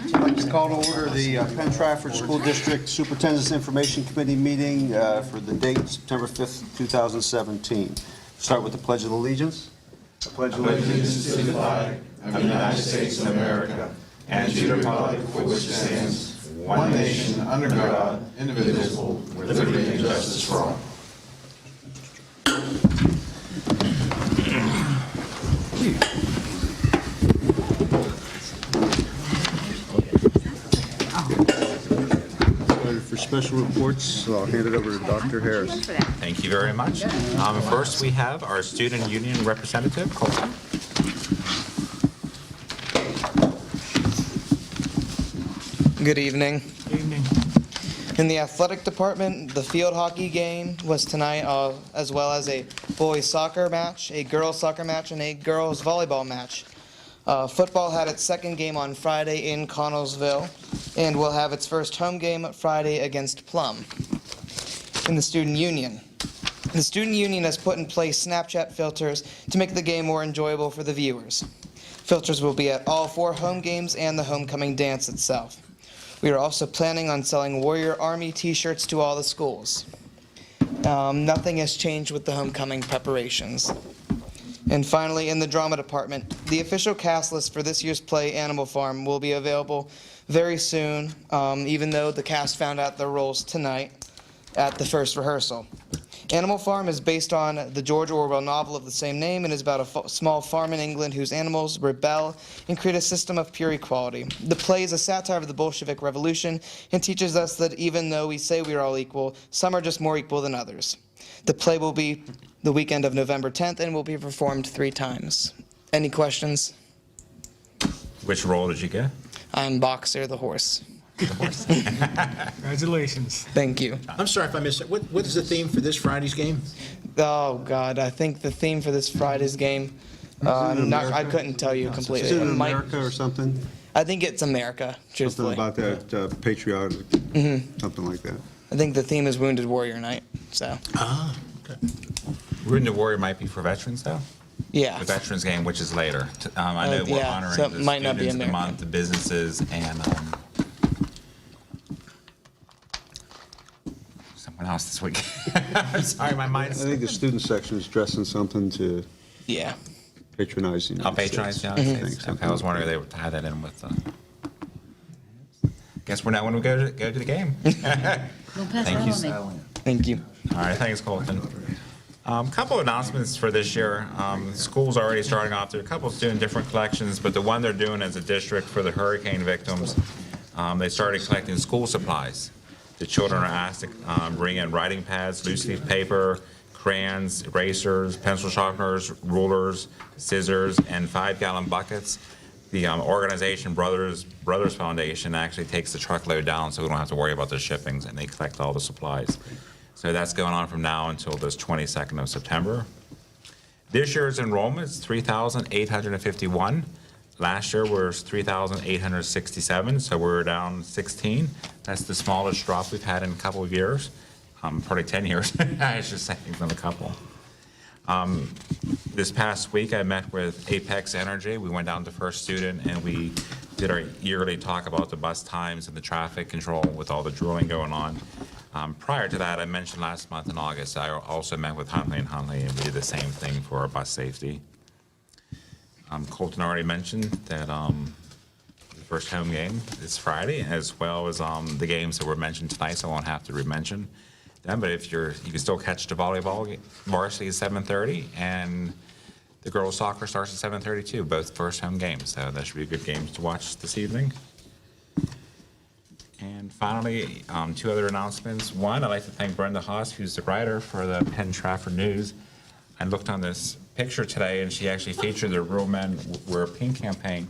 I'd like to call to order the Penn Trafford School District Superintendent's Information Committee meeting for the date September 5th, 2017. Start with the Pledge of Allegiance. I pledge allegiance to the flag of the United States of America and to the republic for which it stands, one nation, under God, indivisible, with liberty and justice for all. For special reports, I'll hand it over to Dr. Harris. Thank you very much. First, we have our student union representative, Colton. Good evening. Good evening. In the athletic department, the field hockey game was tonight, as well as a boys soccer match, a girls soccer match, and a girls volleyball match. Football had its second game on Friday in Connellsville, and will have its first home game Friday against Plum. In the student union has put in place Snapchat filters to make the game more enjoyable for the viewers. Filters will be at all 4 home games and the homecoming dance itself. We are also planning on selling Warrior Army t-shirts to all the schools. Nothing has changed with the homecoming preparations. And finally, in the drama department, the official cast list for this year's play, Animal Farm, will be available very soon, even though the cast found out their roles tonight at the first rehearsal. Animal Farm is based on the George Orwell novel of the same name and is about a small farm in England whose animals rebel and create a system of pure equality. The play is a satire of the Bolshevik Revolution and teaches us that even though we say we are all equal, some are just more equal than others. The play will be the weekend of November 10th and will be performed 3 times. Any questions? Which role did you get? I'm Boxer the horse. Congratulations. Thank you. I'm sorry if I missed it. What is the theme for this Friday's game? Oh, God, I think the theme for this Friday's game, I couldn't tell you completely. Is it in It might- America or something? I think it's America, Something truthfully. about that patriotic, something like that. I think the theme is Wounded Warrior Night, so, Okay. Wounded Warrior might be for veterans, though? yeah. The Veterans Game, which is later. I know we're yeah, honoring so it the might not be students of the American. month, the businesses, and someone else this week. I'm sorry, my I mind's... think the student section is dressing something to Yeah. patronize the I'll United patronize States. the United I think States. something Okay, I was like wondering if that. they would tie that in with... Guess we're not when we go to the game. Thank you. Thank you. All right, thanks, Colton. Couple of announcements for this year. School's already starting off. There are a couple doing different collections, but the one they're doing as a district for the hurricane victims, they started collecting school supplies. The children are asked to bring in writing pads, loose leaf paper, crayons, erasers, pencil sharpeners, rulers, scissors, and 5-gallon buckets. The organization Brothers Foundation actually takes the truckload down, so we don't have to worry about the shippings, and they collect all the supplies. So that's going on from now until this 22nd of September. This year's enrollment is 3,851. Last year was 3,867, so we're down 16. That's the smallest drop we've had in a couple of years, probably 10 years, I should say, than a couple. This past week, I met with Apex Energy. We went down to First Student, and we did our yearly talk about the bus times and the traffic control with all the drilling going on. Prior to that, I mentioned last month in August, I also met with Huntley & Huntley, and we did the same thing for our bus safety. Colton already mentioned that the first home game is Friday, as well as the games that were mentioned tonight, so I won't have to re-mention them. But if you can still catch the volleyball varsity at 7:30, and the girls soccer starts at 7:30 too, both first home games. So that should be good games to watch this evening. And finally, 2 other announcements. One, I'd like to thank Brenda Haas, who's the writer for the Penn Trafford News. I looked on this picture today, and she actually featured the Real Men Wear Pink campaign.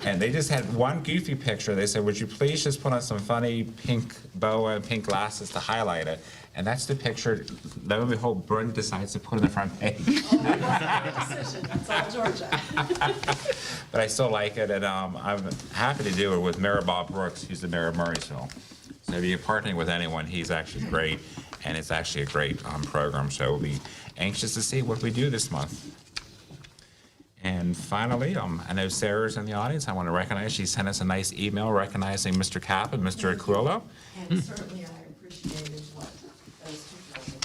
And they just had one goofy picture. They said, would you please just put on some funny pink boa and pink glasses to highlight it? And that's the picture, lo and behold, Brenda decides to put on the front page. Decision. It's all Georgia. But I still like it, and I'm happy to do it with Mayor Bob Brooks, who's the mayor of Murraysville. So if you're partnering with anyone, he's actually great, and it's actually a great program. So we'll be anxious to see what we do this month. And finally, I know Sarah's in the audience. I want to recognize, she sent us a nice email recognizing Mr. Kapp and Mr. Aquillo. And certainly I appreciated what those two gentlemen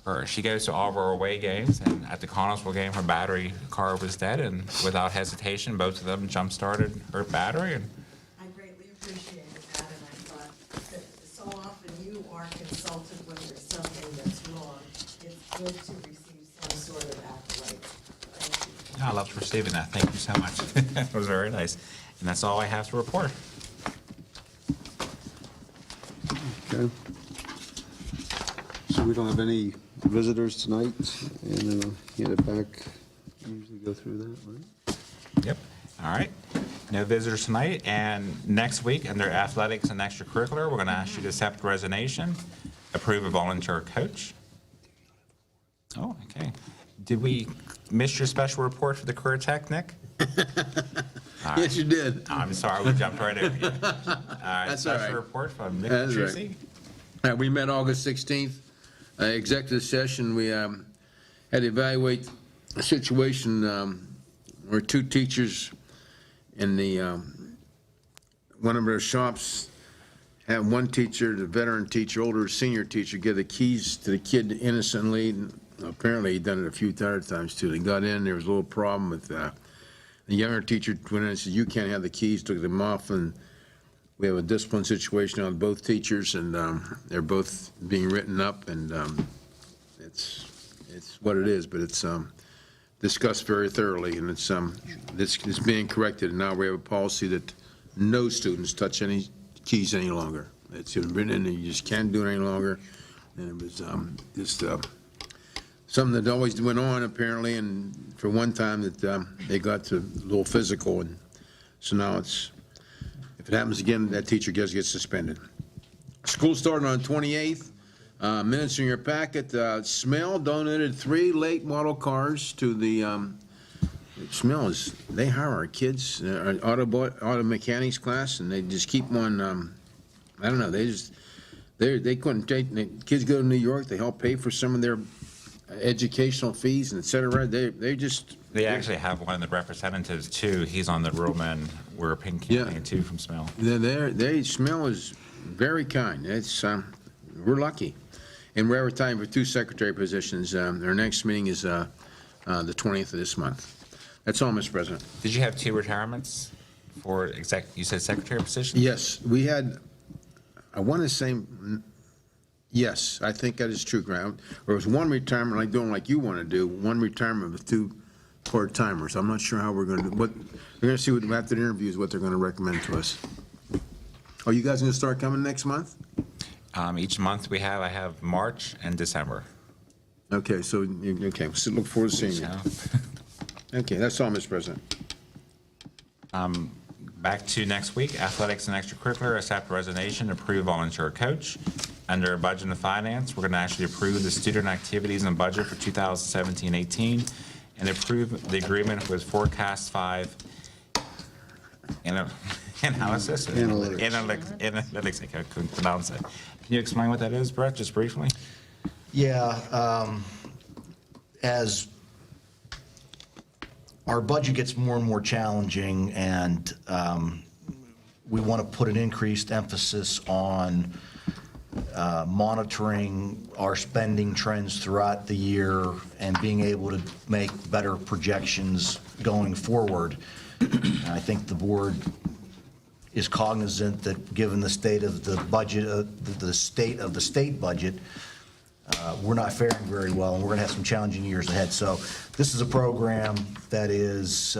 have done. She goes to all of our away games, and at the Connellsville game, her battery car was dead, and without hesitation, both of them jump-started her battery. And I greatly appreciated that, and I thought that so often you are consulted when there's something that's wrong. It's good to receive some sort of accolade. Thank you. I loved receiving that. Thank you so much. It was very nice. And that's all I have to report. Okay. So we don't have any visitors tonight, and then I'll hand it back. Usually go through that, right? Yep. All right. No visitors tonight. And next week, under athletics and extracurricular, we're going to ask you to accept resignation, approve a volunteer coach. Oh, okay. Did we miss your special report for the career tech, Nick? Yes, you did. I'm sorry, we jumped right over you. All right, That's all right. special report from Nick That's right. Petrucci. We met August 16th, executive session. We had to evaluate a situation where two teachers in the one of our shops had one teacher, the veteran teacher, older senior teacher, give the keys to the kid innocently. Apparently, he'd done it a few other times too. They got in, there was a little problem with the younger teacher went in and said, "You can't have the keys," took them off, and we have a discipline situation on both teachers, and they're both being written up, and it's what it is, but it's discussed very thoroughly, and it's being corrected, and now we have a policy that no students touch any keys any longer. It's been written in, and you just can't do it any longer, and it was just something that always went on apparently, and for one time that they got to a little physical, and so now it's, if it happens again, that teacher gets suspended. School started on 28th. Minutes in your packet. Smell donated 3 late model cars to the Smell is, they hire our kids, auto mechanics class, and they just keep them on, I don't know, they couldn't take, the kids go to New York, they help pay for some of their educational fees and et cetera. They actually have one of the representatives too. He's on the Rural Men Wear a Pink campaign too from Smell. Smell is very kind. It's, we're lucky. And we're advertising for 2 secretary positions. Our next meeting is the 20th of this month. That's all, Mr. President. Did you have 2 retirements for you said secretary position? Yes, we had, I want to say, yes, I think that is true, Graham. There was 1 retirement, like doing like you want to do, 1 retirement with 2 part-timers. I'm not sure how we're going to do, we're going to see what, after the interviews, what they're going to recommend to us. Are you guys going to start coming next month? Each month I have March and December. Okay, so, okay, so look forward to seeing you. So, Okay, that's all, Mr. President. back to next week, athletics and extracurricular, accept resignation, approve volunteer coach. Under budget and finance, we're going to actually approve the student activities and budget for 2017-18 and approve the agreement with Forecast 5 analysis. Analytics, I couldn't pronounce it. Can you explain what that is, Brett, just briefly? Yeah, as our budget gets more and more challenging, and we want to put an increased emphasis on monitoring our spending trends throughout the year and being able to make better projections going forward. I think the board is cognizant that given the state of the budget, the state of the state budget, we're not faring very well, and we're going to have some challenging years ahead. So this is a program that is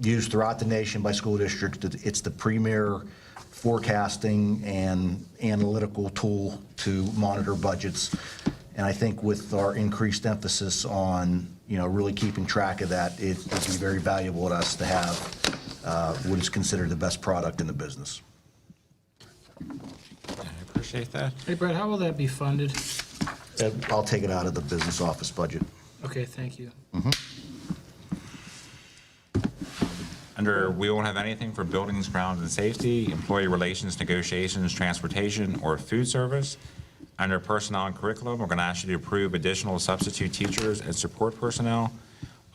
used throughout the nation by school districts. It's the premier forecasting and analytical tool to monitor budgets. And I think with our increased emphasis on, really keeping track of that, it would be very valuable to us to have what is considered the best product in the business. I appreciate that. Hey, Brett, how will that be funded? I'll take it out of the business office budget. Okay, thank you. We won't have anything for buildings, grounds, and safety, employee relations, negotiations, transportation, or food service. Under personnel and curriculum, we're going to ask you to approve additional substitute teachers and support personnel,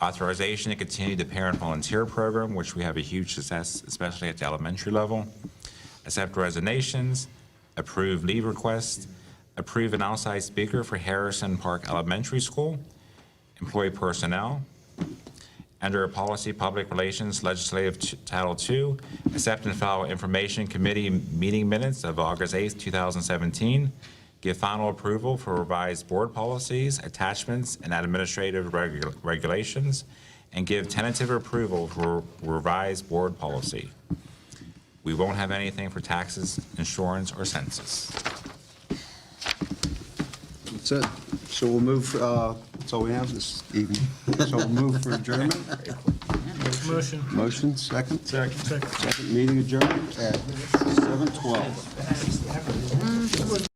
Authorization to continue the parent volunteer program, which we have a huge success, especially at the elementary level. Accept resignations, approve leave requests, approve an outside speaker for Harrison Park Elementary School, employee personnel. Under Policy Public Relations Legislative Title II, accept and file Information Committee meeting minutes of August 8th, 2017. Give final approval for revised board policies, attachments, and administrative regulations, and give tentative approval for revised board policy. We won't have anything for taxes, insurance, or census. That's it. So we'll move, that's all we have this evening. So we'll move for adjournment. Motion. Motion, second? Second. Second, meeting adjourned at 7:12.